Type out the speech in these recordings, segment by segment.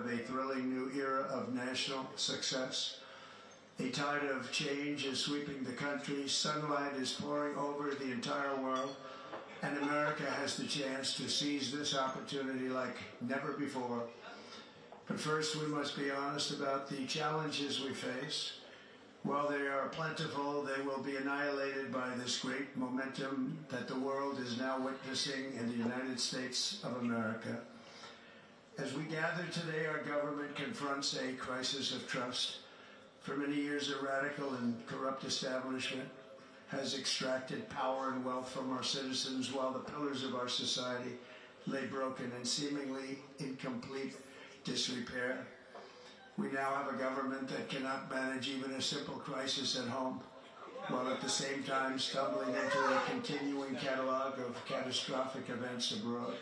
of a thrilling new era of national success. A tide of change is sweeping the country, sunlight is pouring over the entire world, and America has the chance to seize this opportunity like never before. But first, we must be honest about the challenges we face. While they are plentiful, they will be annihilated by this great momentum that the world is now witnessing in the United States of America. As we gather today, our government confronts a crisis of trust. For many years, a radical and corrupt establishment has extracted power and wealth from our citizens while the pillars of our society lay broken and seemingly in complete disrepair. We now have a government that cannot manage even a simple crisis at home, while at the same time stumbling into a continuing catalog of catastrophic events abroad.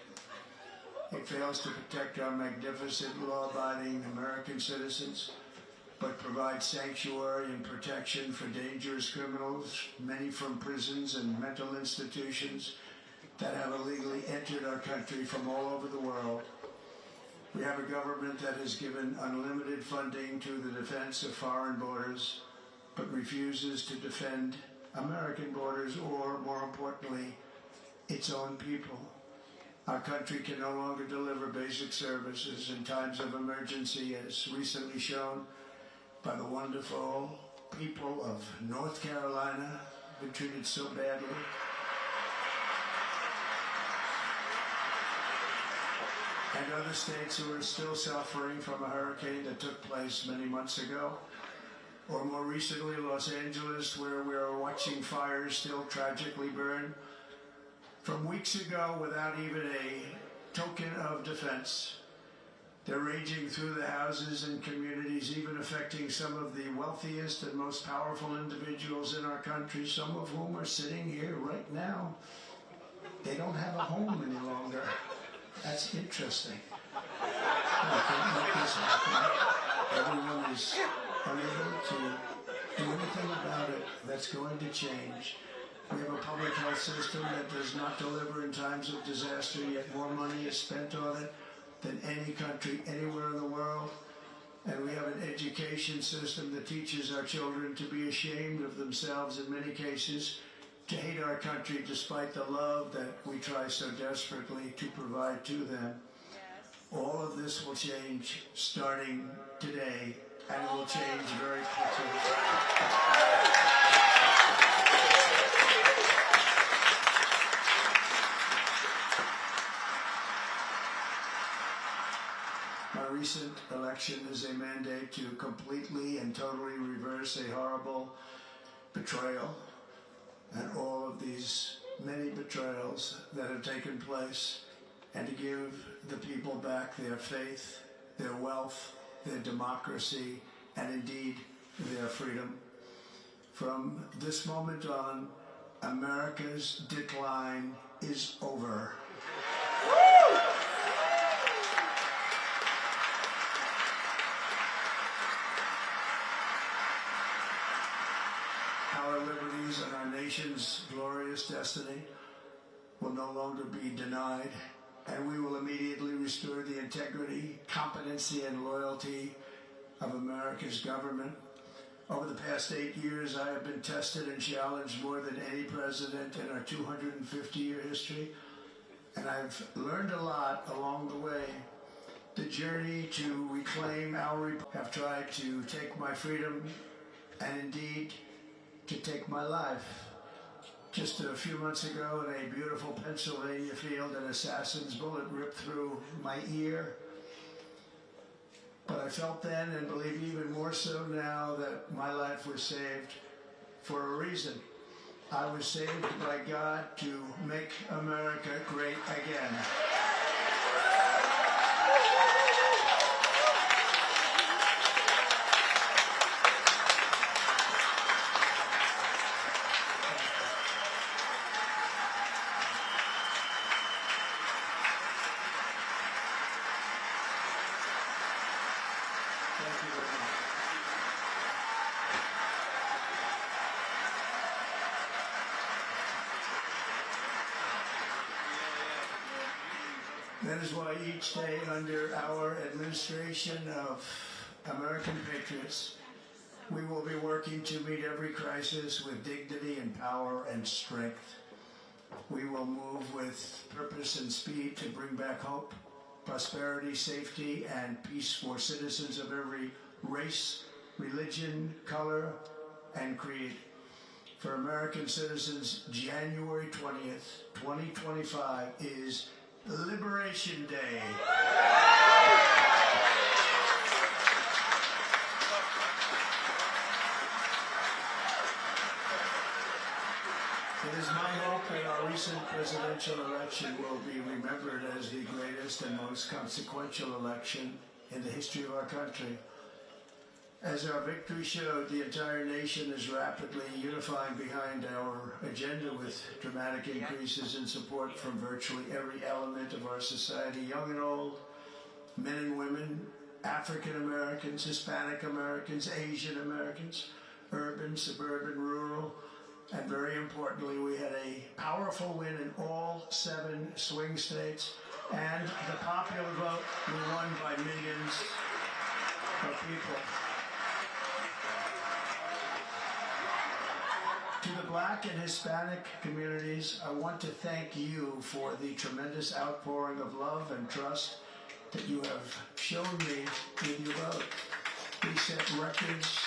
It fails to protect our magnificent, law-abiding American citizens, but provides sanctuary and protection for dangerous criminals, many from prisons and mental institutions that have illegally entered our country from all over the world. We have a government that has given unlimited funding to the defense of foreign borders, but refuses to defend American borders or, more importantly, its own people. Our country can no longer deliver basic services in times of emergency, as recently shown by the wonderful people of North Carolina, been treated so badly. And other states who are still suffering from a hurricane that took place many months ago. Or more recently, Los Angeles, where we are watching fires still tragically burn from weeks ago without even a token of defense. They're raging through the houses and communities, even affecting some of the wealthiest and most powerful individuals in our country, some of whom are sitting here right now. They don't have a home any longer. That's interesting. I can't make this happen. Everyone is unable to do anything about it. That's going to change. We have a public health system that does not deliver in times of disaster, yet more money is spent on it than any country anywhere in the world. And we have an education system that teaches our children to be ashamed of themselves in many cases, to hate our country despite the love that we try so desperately to provide to them. Yes. All of this will change starting today, and it will change very quickly. My recent election is a mandate to completely and totally reverse a horrible betrayal and all of these many betrayals that have taken place, and to give the people back their faith, their wealth, their democracy, and indeed their freedom. From this moment on, America's decline is over. Our liberties and our nation's glorious destiny will no longer be denied, and we will immediately restore the integrity, competency, and loyalty of America's government. Over the past 8 years, I have been tested and challenged more than any president in our 250-year history, and I've learned a lot along the way. The journey to reclaim our republic, have tried to take my freedom and indeed to take my life. Just a few months ago in a beautiful Pennsylvania field, an assassin's bullet ripped through my ear. But I felt then, and believe even more so now, that my life was saved for a reason. I was saved by God to make America great again. That is why each day under our administration of American patriots, we will be working to meet every crisis with dignity and power and strength. We will move with purpose and speed to bring back hope, prosperity, safety, and peace for citizens of every race, religion, color, and creed. For American citizens, January 20th, 2025 is Liberation Day. It is my hope that our recent presidential election will be remembered as the greatest and most consequential election in the history of our country. As our victory showed, the entire nation is rapidly unifying behind our agenda with dramatic increases in support from virtually every element of our society, young and old, men and women, African Americans, Hispanic Americans, Asian Americans, urban, suburban, rural, and very importantly, we had a powerful win in all 7 swing states, and the popular vote we won by millions of people. To the Black and Hispanic communities, I want to thank you for the tremendous outpouring of love and trust that you have shown me with your vote. We set records,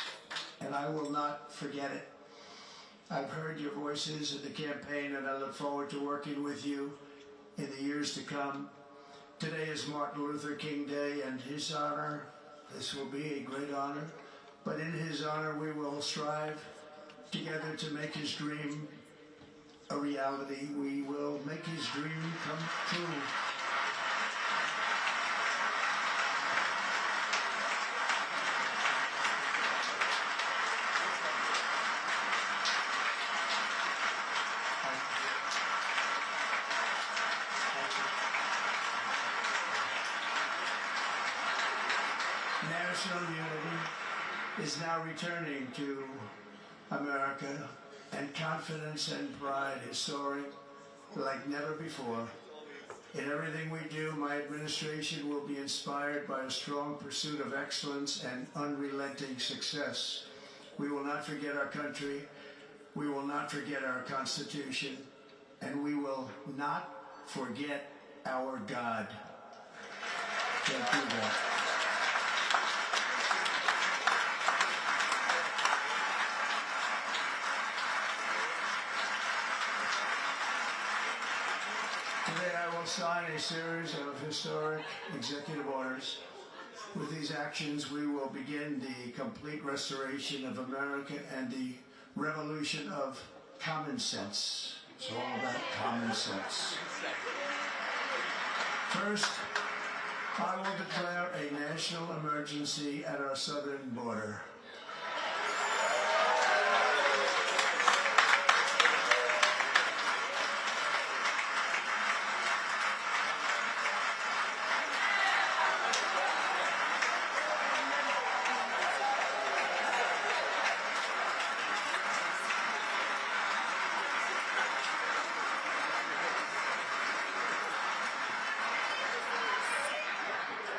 and I will not forget it. I've heard your voices in the campaign, and I look forward to working with you in the years to come. Today is Martin Luther King Day, and his honor, this will be a great honor, but in his honor we will strive together to make his dream a reality. We will make his dream come true. National unity is now returning to America, and confidence and pride is soaring like never before. In everything we do, my administration will be inspired by a strong pursuit of excellence and unrelenting success. We will not forget our country, we will not forget our Constitution, and we will not forget our God. Can't do that. Today I will sign a series of historic executive orders. With these actions, we will begin the complete restoration of America and the revolution of common sense. It's all about common sense. First, I will declare a national emergency at our southern border.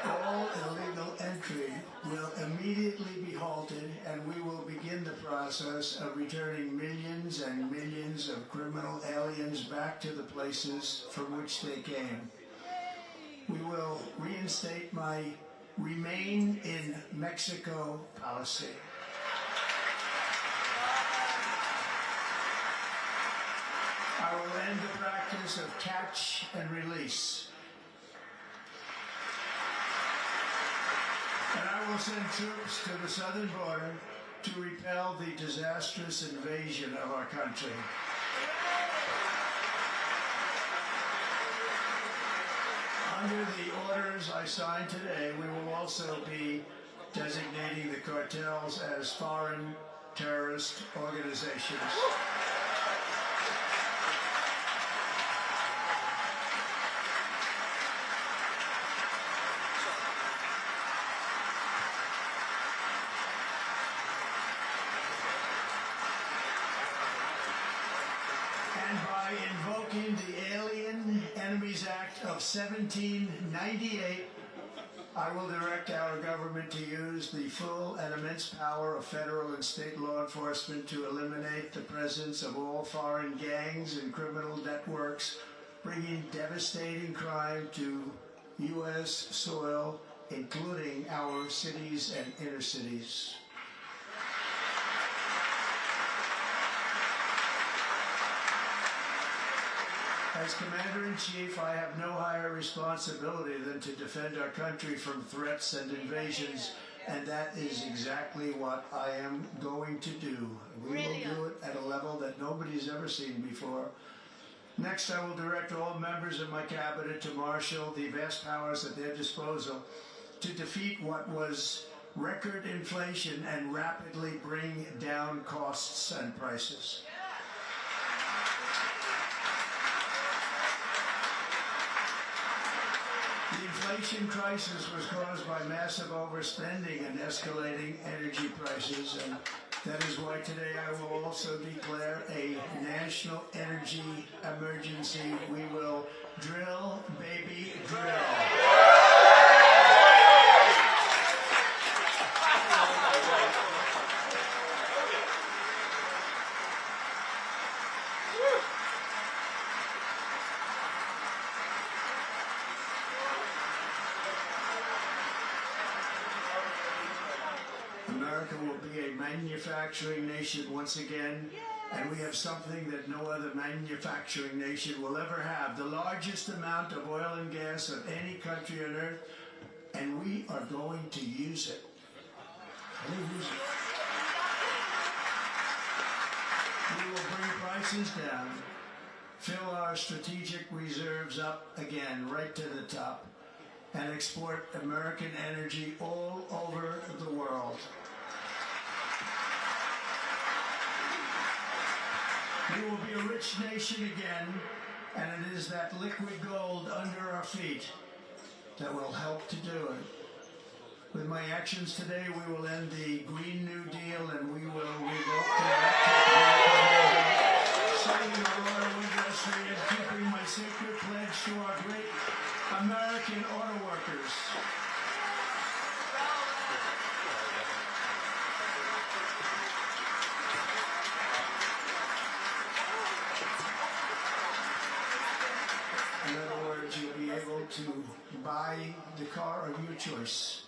All illegal entry will immediately be halted, and we will begin the process of returning millions and millions of criminal aliens back to the places from which they came. We will reinstate my Remain in Mexico policy. I will end the practice of catch and release. And I will send troops to the southern border to repel the disastrous invasion of our country. Under the orders I signed today, we will also be designating the cartels as foreign terrorist organizations. And by invoking the Alien Enemy Economies Act of 1798, I will direct our government to use the full and immense power of federal and state law enforcement to eliminate the presence of all foreign gangs and criminal networks, bringing devastating crime to U.S. soil, including our cities and inner cities. As Commander-in-Chief, I have no higher responsibility than to defend our country from threats and invasions, and that is exactly what I am going to do. We will do it at a level that nobody's ever seen before. Next, I will direct all members of my cabinet to marshal the vast powers at their disposal to defeat what was record inflation and rapidly bring down costs and prices. The inflation crisis was caused by massive overspending and escalating energy prices, and that is why today I will also declare a national energy emergency. We will drill, baby, drill. America will be a manufacturing nation once again, and we have something that no other manufacturing nation will ever have, the largest amount of oil and gas of any country on earth, and we are going to use it. We will bring prices down, fill our strategic reserves up again, right to the top, and export American energy all over the world. We will be a rich nation again, and it is that liquid gold under our feet that will help to do it. With my actions today, we will end the Green New Deal, and we will revoke the saving our auto industry and keeping my sacred pledge to our great American auto workers. In other words, you'll be able to buy the car of your choice.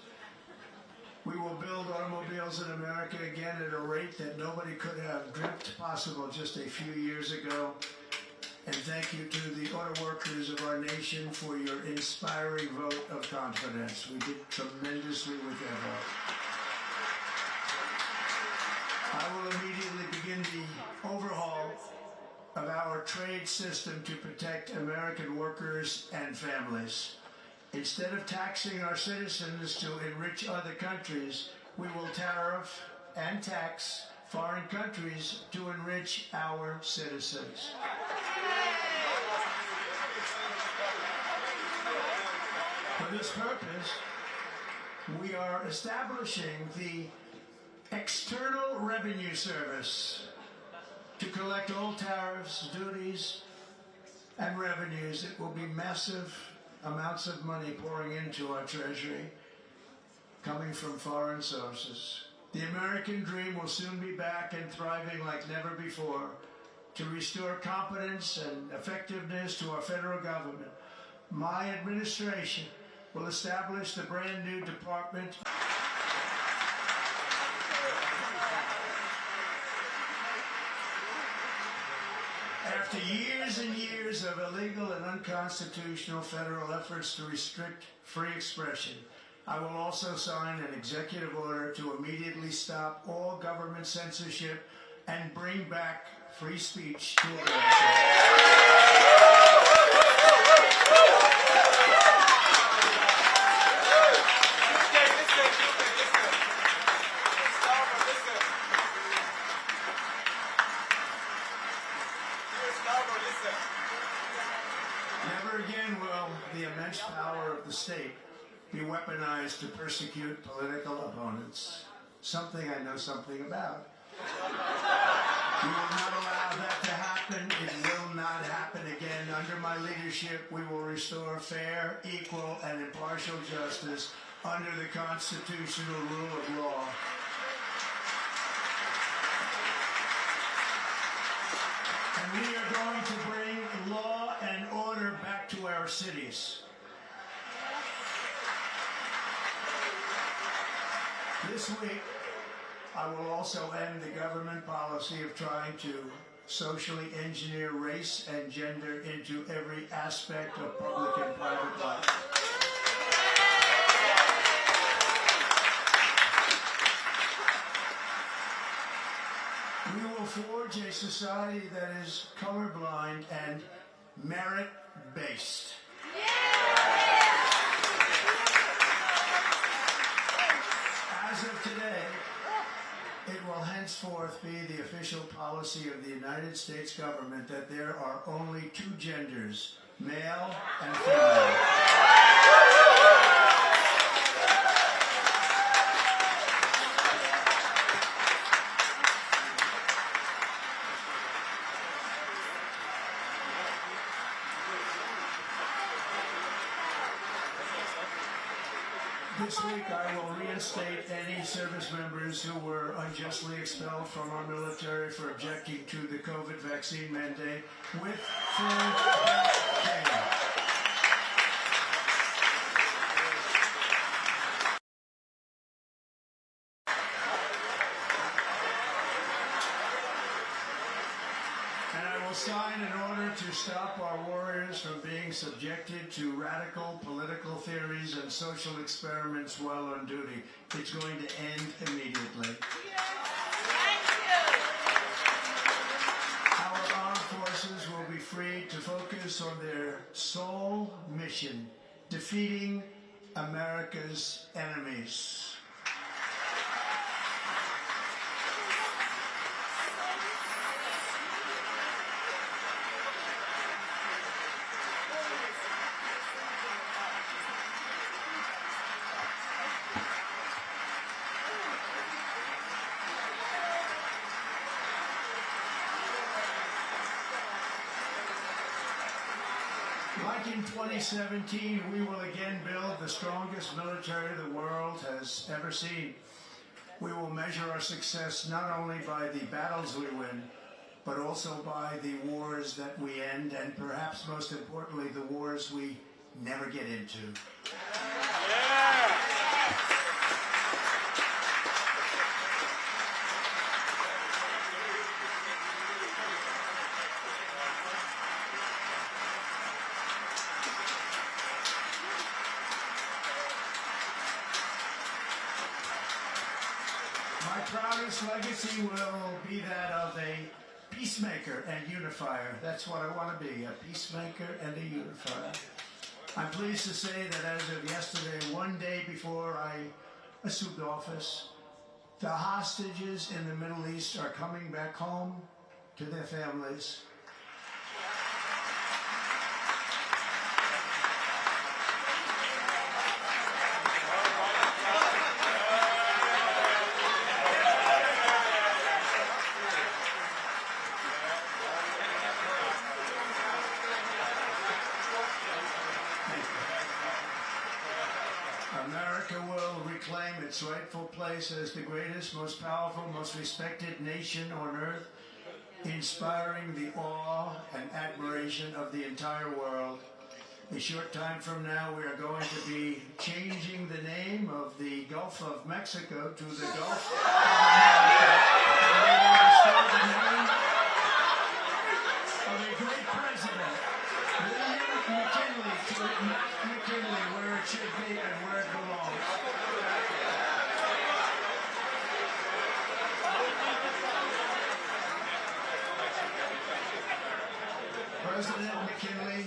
We will build automobiles in America again at a rate that nobody could have dreamt possible just a few years ago. And thank you to the auto workers of our nation for your inspiring vote of confidence. We did tremendously with your vote. I will immediately begin the overhaul of our trade system to protect American workers and families. Instead of taxing our citizens to enrich other countries, we will tariff and tax foreign countries to enrich our citizens. For this purpose, we are establishing the External Revenue Service to collect all tariffs, duties, and revenues. It will be massive amounts of money pouring into our treasury, coming from foreign sources. The American dream will soon be back and thriving like never before to restore competence and effectiveness to our federal government. My administration will establish the brand new department. After years and years of illegal and unconstitutional federal efforts to restrict free expression, I will also sign an executive order to immediately stop all government censorship and bring back free speech to America. Never again will the immense power of the state be weaponized to persecute political opponents. Something I know something about. We will not allow that to happen. It will not happen again under my leadership, we will restore fair, equal, and impartial justice under the constitutional rule of law. And we are going to bring law and order back to our cities. This week, I will also end the government policy of trying to socially engineer race and gender into every aspect of public and private life. We will forge a society that is colorblind and merit-based. As of today, it will henceforth be the official policy of the United States government that there are only two genders, male and female. This week, I will reinstate any service members who were unjustly expelled from our military for objecting to the COVID vaccine mandate with full back pay. Sign an order to stop our warriors from being subjected to radical political theories and social experiments while on duty. It's going to end immediately. Our armed forces will be free to focus on their sole mission, defeating America's enemies. Like in 2017, we will again build the strongest military the world has ever seen. We will measure our success not only by the battles we win, but also by the wars that we end, and perhaps most importantly, the wars we never get into. My proudest legacy will be that of a peacemaker and unifier. That's what I want to be, a peacemaker and a unifier. I'm pleased to say that as of yesterday, one day before I assumed office, the hostages in the Middle East are coming back home to their families. America will reclaim its rightful place as the greatest, most powerful, most respected nation on earth, inspiring the awe and admiration of the entire world. A short time from now, we are going to be changing the name of the Gulf of Mexico to the Gulf of America. And we will restore the name of a great president, William McKinley, to McKinley, where it should be and where it belongs. President McKinley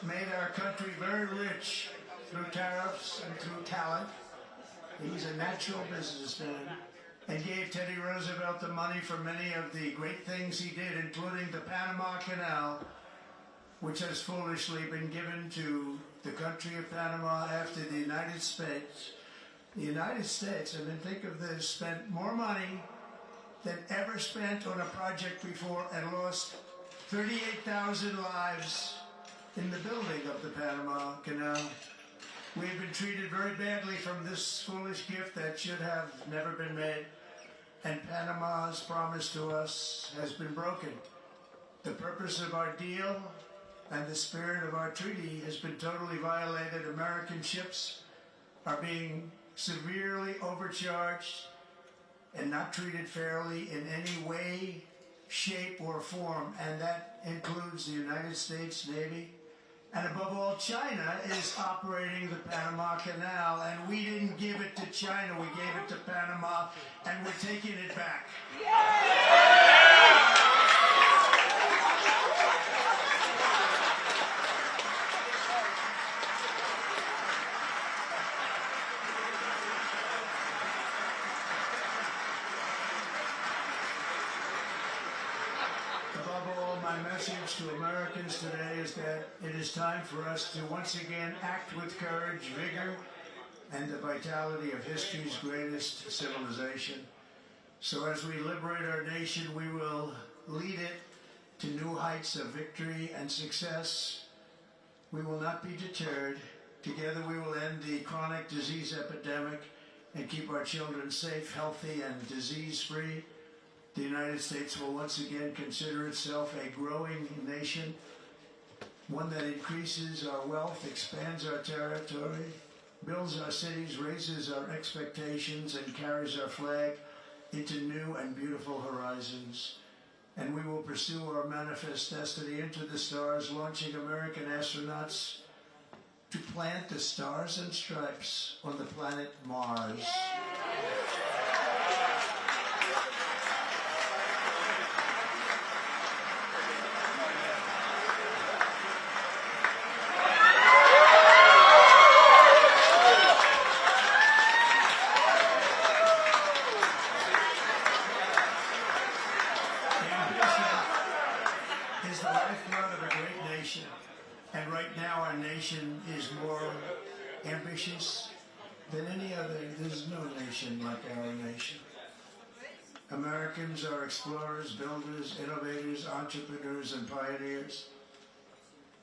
made our country very rich through tariffs and through talent. He's a natural businessman and gave Teddy Roosevelt the money for many of the great things he did, including the Panama Canal, which has foolishly been given to the country of Panama after the United States. The United States, I mean, think of this, spent more money than ever spent on a project before and lost 38,000 lives in the building of the Panama Canal. We have been treated very badly from this foolish gift that should have never been made, and Panama's promise to us has been broken. The purpose of our deal and the spirit of our treaty has been totally violated. American ships are being severely overcharged and not treated fairly in any way, shape, or form, and that includes the United States Navy. And above all, China is operating the Panama Canal, and we didn't give it to China, we gave it to Panama, and we're taking it back. My message to Americans today is that it is time for us to once again act with courage, vigor, and the vitality of history's greatest civilization. So as we liberate our nation, we will lead it to new heights of victory and success. We will not be deterred. Together we will end the chronic disease epidemic and keep our children safe, healthy, and disease-free. The United States will once again consider itself a growing nation, one that increases our wealth, expands our territory, builds our cities, raises our expectations, and carries our flag into new and beautiful horizons. And we will pursue our manifest destiny into the stars, launching American astronauts to plant the stars and stripes on the planet Mars. And right now our nation is more ambitious than any other. There's no nation like our nation. Americans are explorers, builders, innovators, entrepreneurs, and pioneers.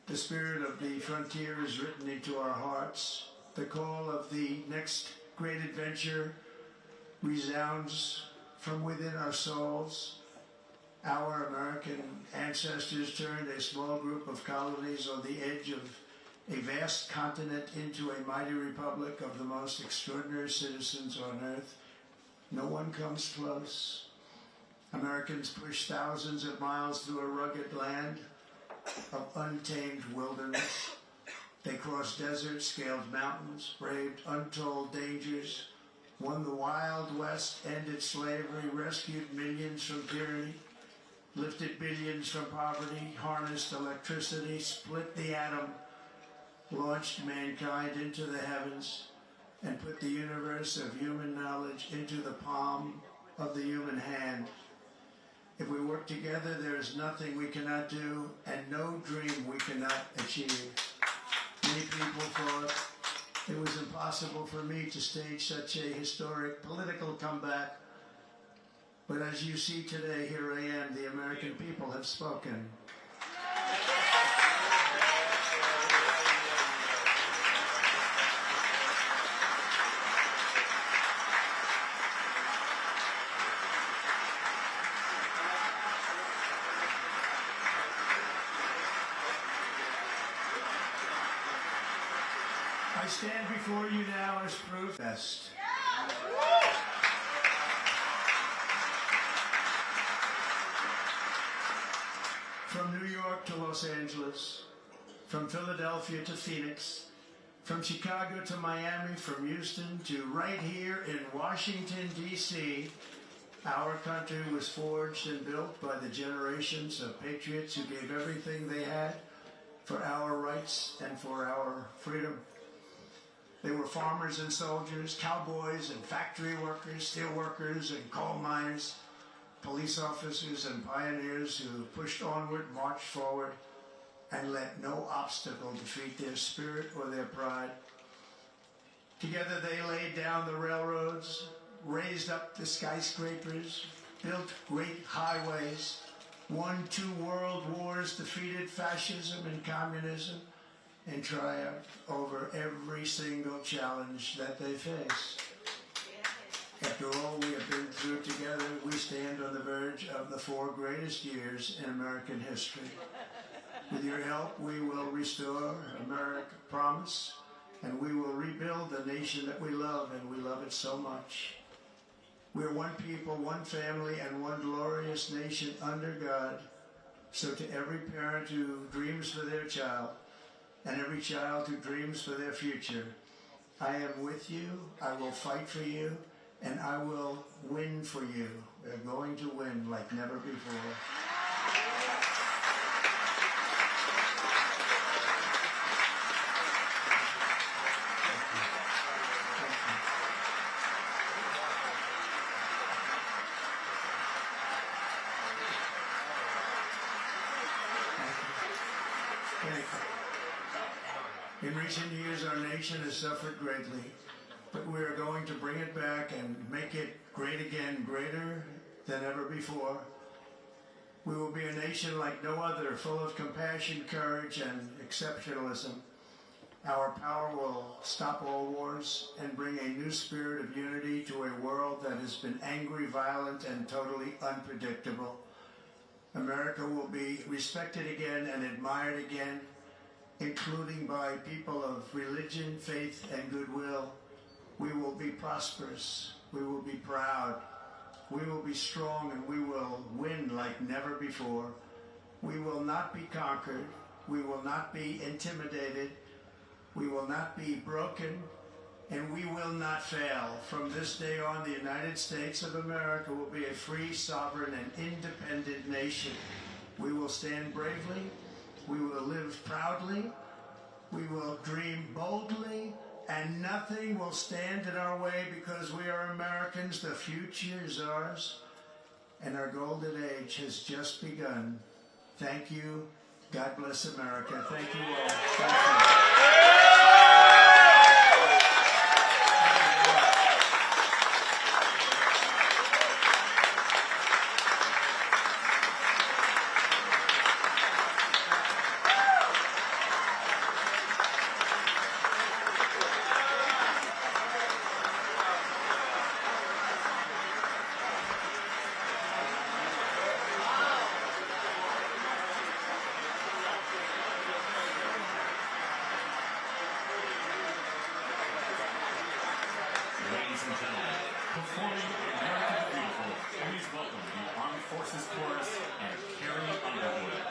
The spirit of the frontier is written into our hearts. The call of the next great adventure resounds from within our souls. Our American ancestors turned a small group of colonies on the edge of a vast continent into a mighty republic of the most extraordinary citizens on earth. No one comes close. Americans pushed thousands of miles through a rugged land of untamed wilderness. They crossed deserts, scaled mountains, braved untold dangers, won the Wild West, ended slavery, rescued millions from tyranny, lifted billions from poverty, harnessed electricity, split the atom, launched mankind into the heavens, and put the universe of human knowledge into the palm of the human hand. If we work together, there is nothing we cannot do, and no dream we cannot achieve. Many people thought it was impossible for me to stage such a historic political comeback. But as you see today, here I am. The American people have spoken. I stand before you now as proof best. From New York to Los Angeles, from Philadelphia to Phoenix, from Chicago to Miami, from Houston to right here in Washington, D.C., our country was forged and built by the generations of patriots who gave everything they had for our rights and for our freedom. They were farmers and soldiers, cowboys and factory workers, steel workers and coal miners, police officers and pioneers who pushed onward, marched forward, and let no obstacle defeat their spirit or their pride. Together they laid down the railroads, raised up the skyscrapers, built great highways, won 2 world wars, defeated fascism and communism, and triumphed over every single challenge that they face. After all we have been through together, we stand on the verge of the 4 greatest years in American history. With your help, we will restore America's promise, and we will rebuild the nation that we love, and we love it so much. We are one people, one family, and one glorious nation under God. So to every parent who dreams for their child, and every child who dreams for their future, I am with you, I will fight for you, and I will win for you. We're going to win like never before. In recent years, our nation has suffered greatly, but we are going to bring it back and make it great again, greater than ever before. We will be a nation like no other, full of compassion, courage, and exceptionalism. Our power will stop all wars and bring a new spirit of unity to a world that has been angry, violent, and totally unpredictable. America will be respected again and admired again, including by people of religion, faith, and goodwill. We will be prosperous. We will be proud. We will be strong, and we will win like never before. We will not be conquered. We will not be intimidated. We will not be broken, and we will not fail. From this day on, the United States of America will be a free, sovereign, and independent nation. We will stand bravely. We will live proudly. We will dream boldly, and nothing will stand in our way because we are Americans. The future is ours, and our golden age has just begun. Thank you. God bless America. Thank you all. Thank you. Ladies and gentlemen, performing America the Beautiful, please welcome the Armed Forces Chorus and Carrie Underwood.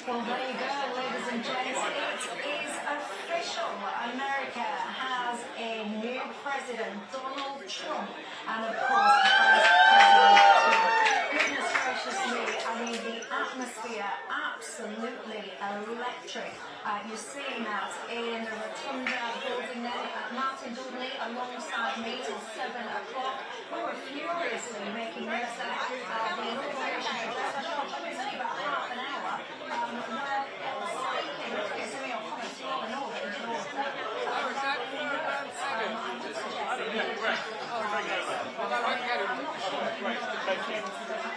Well, there you go, ladies and gents. It is official. America has a new president, Donald Trump, and of course, Vice President. Goodness gracious me, I mean, the atmosphere absolutely electric. You're seeing that in the Rotunda building there at Martin Dudley alongside me till 7 o'clock. We were furiously making this the inauguration address. I know it's only about half an hour. Where it was speaking, okay, so your comments you all know that he did all of that. I would suggest that you did. I'm not sure that you know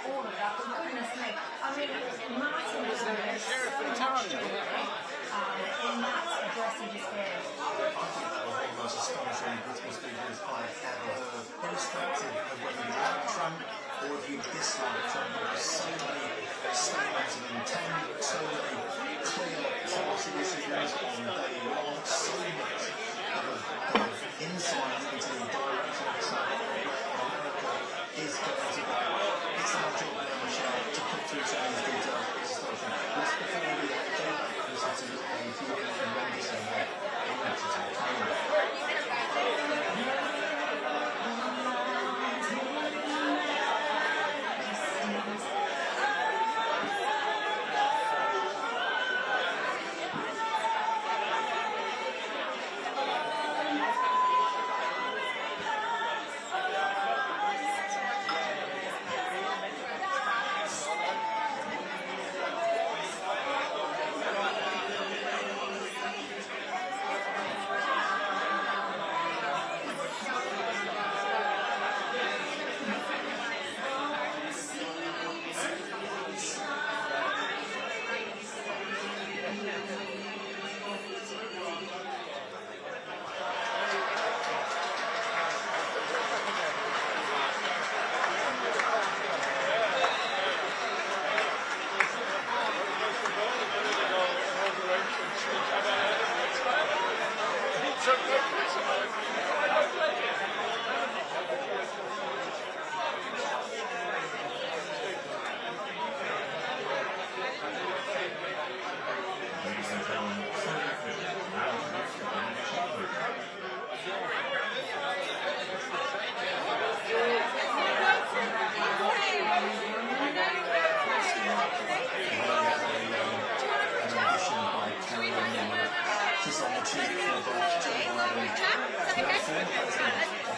all of that, but goodness me, I mean, Martin was so much in that address he just gave. I think that was one of the most astonishing political speeches I've ever heard, irrespective of whether you like Trump or if you dislike Trump. There are so many statements of intent, so many clear policy decisions on day one, so much of insight into the direction of travel where America is going to go. It's our job now, Michelle, to cut through some of these details. Let's before we do that, listen to a few of the members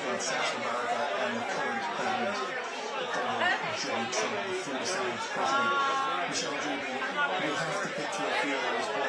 of South America and the current president, Donald J. Trump, the former Senate president, Michelle Rubin, you'll have to picture a few of those